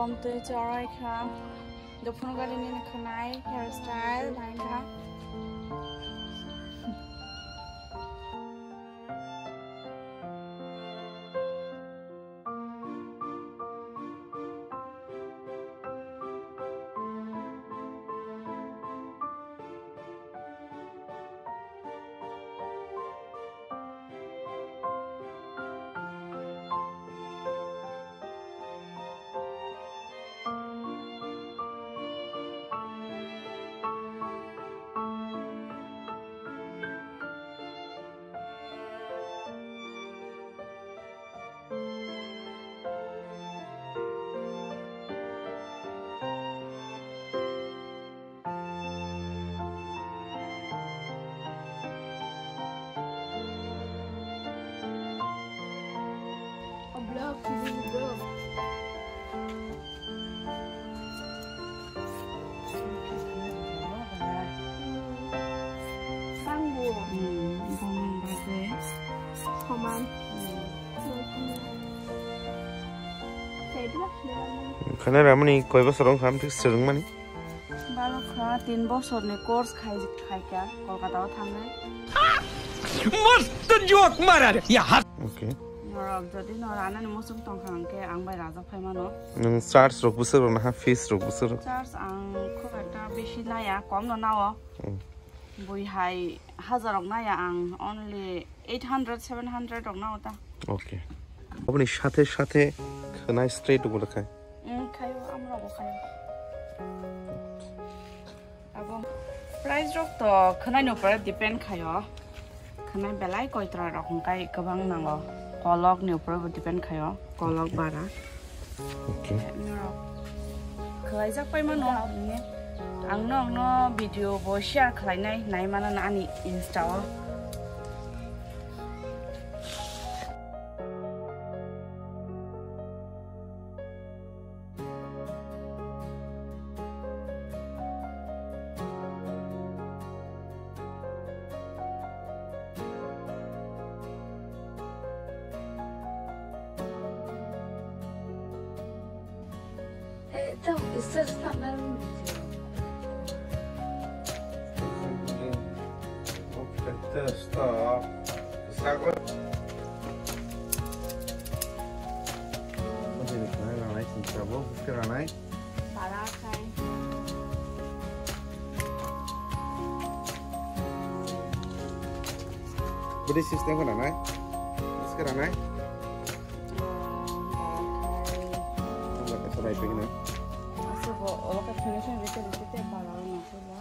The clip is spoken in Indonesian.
Thunti chorai kha. Dopun kali ni Khwlai hairstyle lain kha. Khwlai ramani koi bosor ong kham thik serung mani Baru kha 3 bosor ni course khai kya Kolkata o thangnai मस्त जोक मारा रे यार okay norok jodi norana ni musum tong khang ke ang bai raja phaimano nung charge rok busur na ha fees rok busur charge ang khub ekta beshi naya kom no nao Bwsai 1000 rok naya ang only 800 700 rok nao ta okay apni সাথে সাথে Khwlai straight গুলো খায় খাইও আমরা গো খাইও abo price rok to Khwlai no par depend khayo Khwlai belai koitra rok kai kabang nango kolok ni upar depend khayo kolok bara okay Khwlai jak pai mano ni angno video bo share khlainai nai mana na ani insta o It's just not that stop. Stop. Bây giờ cái này là xin chào bố cái này. Bà ra khai. Bây giờ system cái này. Cái này. Cái này cái này. Asal kok, kalau kan finishnya bisa para orang masuk.